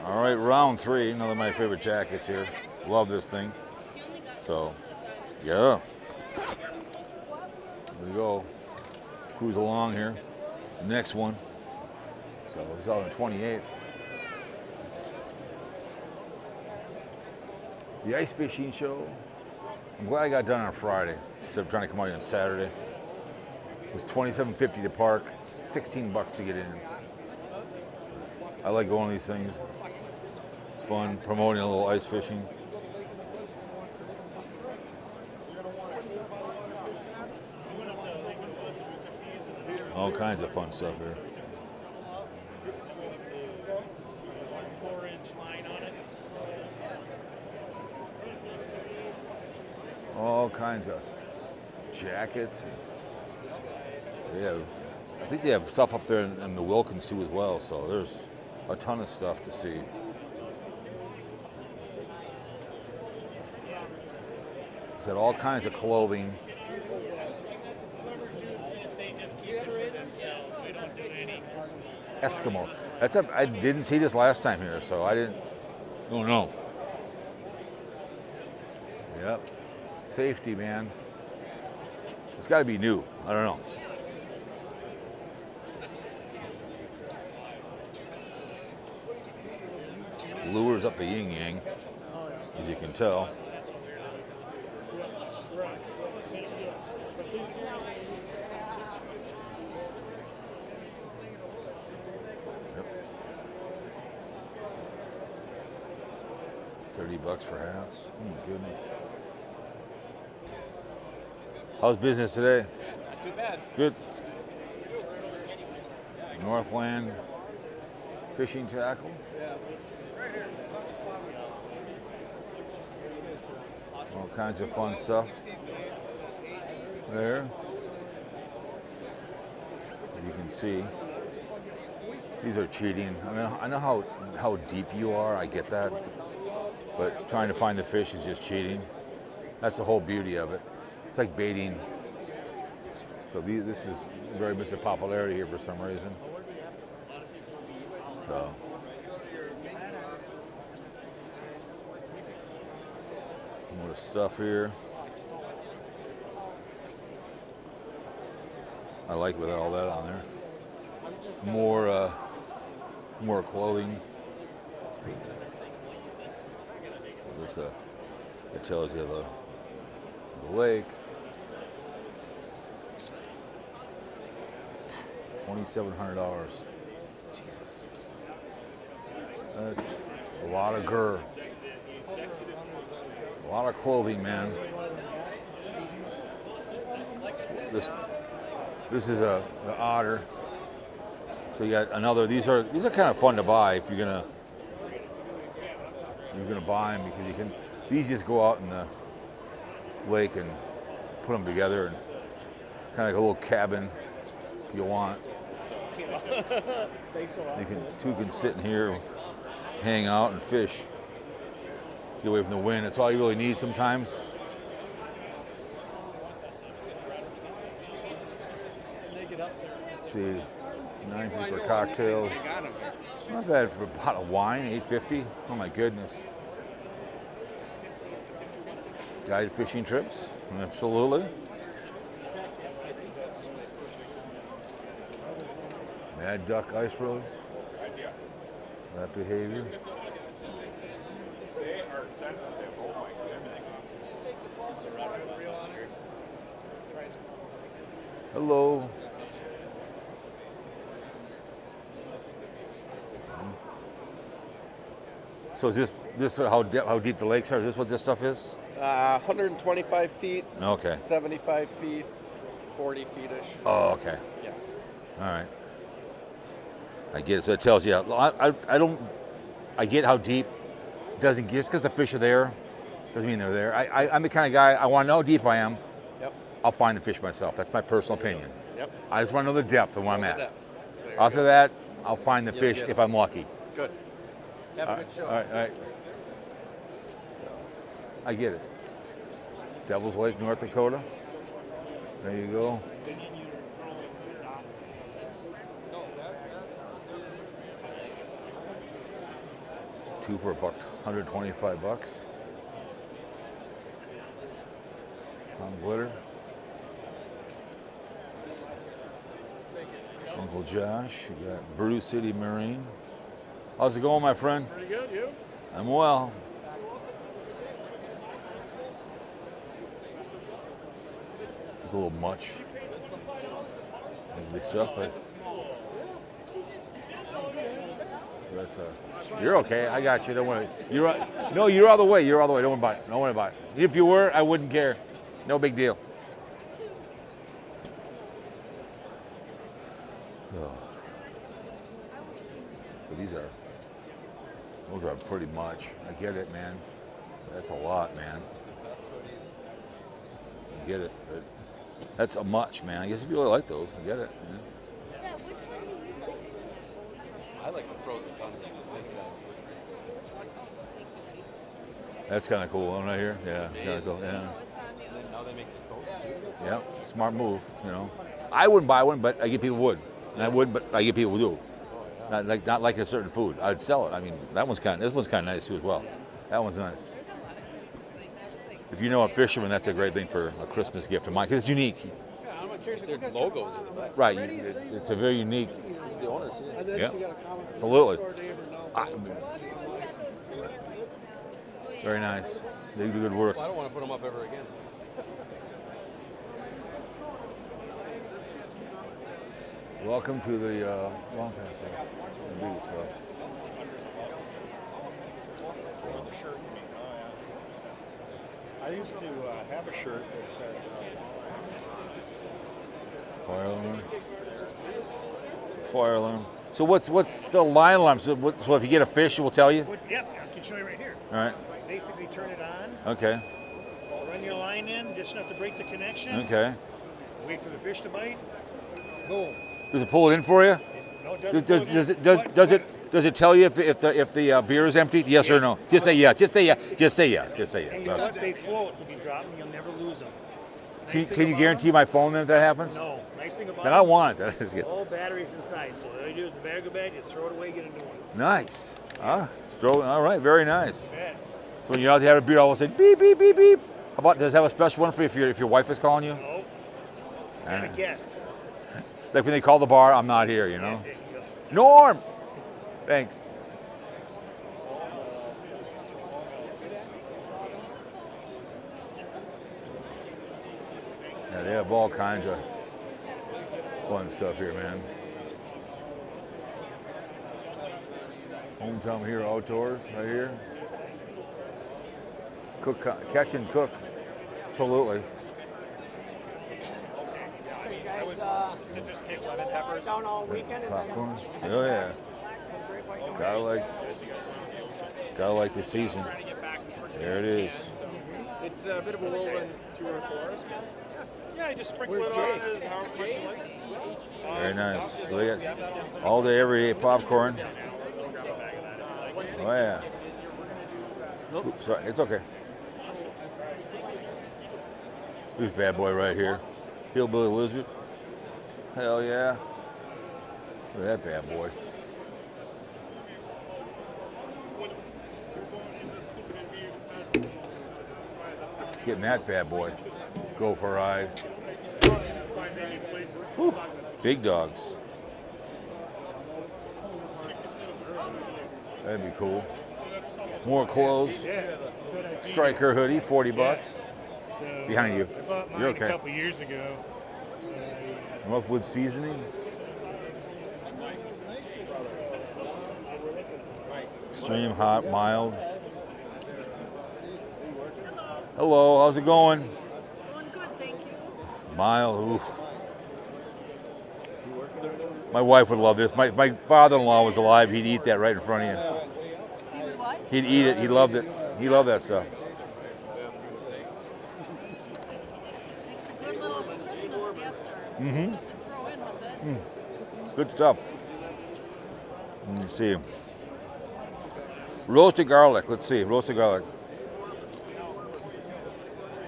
All right, round 3. Another of my favorite jackets here. Love this thing. So, yeah. There we go. Cruise along here. Next one. So it's out on 28th. The ice fishing show. I'm glad I got done on Friday instead of trying to come out on Saturday. It was $27.50 to park, $16 to get in. I like going to these things. It's fun, promoting a little ice fishing. All kinds of fun stuff here. All kinds of jackets. I think they have stuff up there in the Wilkins too as well. So there's a ton of stuff to see. Got all kinds of clothing. Eskimo. I didn't see this last time here, so I don't know. Yep. Safety, man. It's got to be new. I don't know. Lures up the yin yang, as you can tell. $30 for hats. Oh my goodness. How's business today? Not too bad. Good. Northland fishing tackle. All kinds of fun stuff there. As you can see, these are cheating. I mean, I know how deep you are. I get that. But trying to find the fish is just cheating. That's the whole beauty of it. It's like baiting. So this is very much a popularity here for some reason. So. More stuff here. I like with all that on there. More clothing. It tells you the lake. $2,700. Jesus. That's a lot of gur. A lot of clothing, man. This is the otter. So you got another. These are kind of fun to buy if you're gonna buy them, because you can. These just go out in the lake and put them together, and kind of like a little cabin if you want. Two can sit in here, hang out and fish. Get away from the wind. That's all you really need sometimes. See, $9 for cocktails. Not bad for a bottle of wine, $8.50. Oh my goodness. Guided fishing trips, absolutely. Mad Duck ice roads. That behavior. Hello. So is this how deep the lakes are? Is this what this stuff is? 125 feet. Okay. 75 feet. 40 feet-ish. Oh, okay. Yeah. All right. I get it. So it tells you. I get how deep. Doesn't just because the fish are there doesn't mean they're there. I'm the kind of guy, I want to know how deep I am. Yep. I'll find the fish myself. That's my personal opinion. Yep. I just want to know the depth of where I'm at. After that, I'll find the fish if I'm lucky. Good. Have a good show. All right. I get it. Devil's Lake, North Dakota. There you go. two for $125. Glitter. Uncle Josh. You got Brew City Marine. How's it going, my friend? Pretty good, you? I'm well. It's a little much. Lovely stuff. You're okay. I got you. Don't worry. No, you're all the way. You're all the way. Don't worry about it. Don't worry about it. If you were, I wouldn't care. No big deal. Oh. So those are pretty much. I get it, man. That's a lot, man. I get it. But that's a much, man. I guess if you really like those, I get it. Man. Yeah, which one do you like? I like the frozen gummy. That's kind of cool. Right here. Yeah, kind of cool. Yeah. Oh, it's on the other. Now they make the coats too. Yeah, smart move. You know, I wouldn't buy one, but I get people would, and I would, but I get people do. Not like a certain food. I'd sell it. I mean, this one's kind of nice too as well. That one's nice. There's a lot of Christmas lights. I just like. If you know a fisherman, that's a great thing for a Christmas gift of mine because it's unique. Their logos are the best. Right, it's a very unique. It's the owners. Yeah, absolutely. Very nice. They do good work. Well, I don't want to put them up ever again. Welcome to the long pass. I used to have a shirt that said, Fire alarm. Fire alarm. So what's the line alarm? So if you get a fish, it will tell you. yep, I can show you right here. All right. Basically turn it on, Okay. run your line in, just enough to break the connection, Okay. wait for the fish to bite, boom. Does it pull it in for you? No, it Does it tell you if the beer is emptied? Yes or no? Just say yes. Just say yes. Just say yes. Just say And you know yes. what? They float. If you drop them, you'll never lose them. Can you guarantee my phone then if that happens? No. Nice thing about Then I want it. That is good. all batteries inside. So all you do is the bag of bag, you throw it away, get a new one. Nice. All right. Very nice. Yeah. So when you're out to have a beer, I will say beep beep beep beep. How about does it have a special one for you if your wife is calling you? No. And a guess. It's like when they call the bar, I'm not here. You know. There you go. Norm. Thanks. Yeah, they have all kinds of fun stuff here, man. Hometown Hero Outdoors, right here. Catch and cook. Absolutely. So you guys Citrus cake, lemon peppers. down all weekend and Popcorn. then Oh yeah. great white north. Gotta like the season. There it is. It's a bit of a whirlwind tour for us. Yeah, just sprinkle Where's it Jay? on as how much you like. Very nice. So they got all day, every day popcorn. Oh yeah. Oops, sorry, it's okay. This bad boy right here, Hillbilly Lizard. Hell yeah. Look at that bad boy. Getting that bad boy. Go for a ride. Whew. Big dogs. That'd be cool. More clothes. Striker hoodie, $40. Behind you. I bought mine You're a okay. couple years ago. Roughwood seasoning. Extreme hot, mild. Hello, how's it going? Going good, thank you. Mild. Ooh. My wife would love this. My father-in-law was alive. He'd eat that right in front of you. He would what? He'd eat it. He loved it. He loved that stuff. Makes a good little Christmas gift or something to throw in with it. Good stuff. Let me see. Roasted garlic. Let's see. Roasted garlic.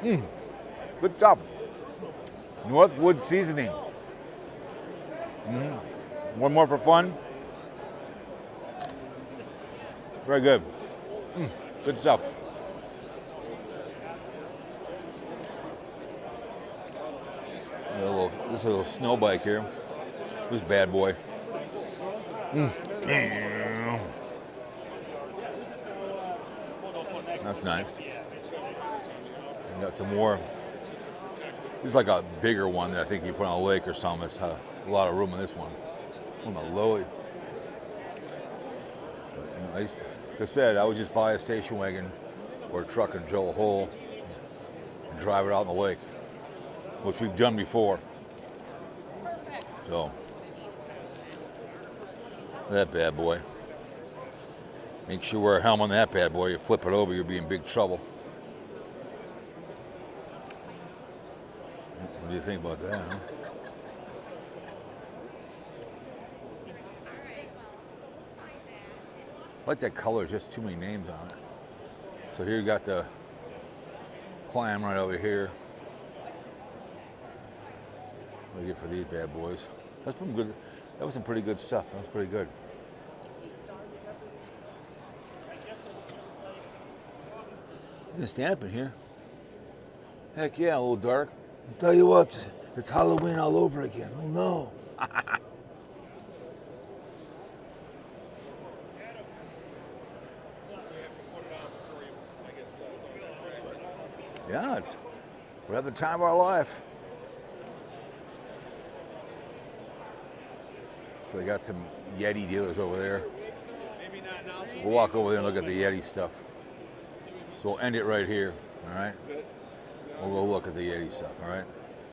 Good stuff. Northwood seasoning. One more for fun. Very good. Good stuff. This little snow bike here. This bad boy. That's nice. We got some more. This is like a bigger one that I think you put on a lake or something. It's a lot of room in this one. On the low. Like I said, I would just buy a station wagon or a truck and drill a hole and drive it out in the lake, which we've done before. So, that bad boy. Make sure you wear a helmet on that bad boy. You flip it over, you'll be in big trouble. What do you think about that, huh? I like that color, just too many names on it. So here you got the clam right over here. What do you get for these bad boys? That's been good. That was some pretty good stuff. That was pretty good. You can stand up in here. Heck yeah, a little dark. I'll tell you what, it's Halloween all over again. Oh no. Yeah, we're having the time of our life. So they got some Yeti dealers over there. We'll walk over there and look at the Yeti stuff. So we'll end it right here, all right? We'll go look at the Yeti stuff, all right?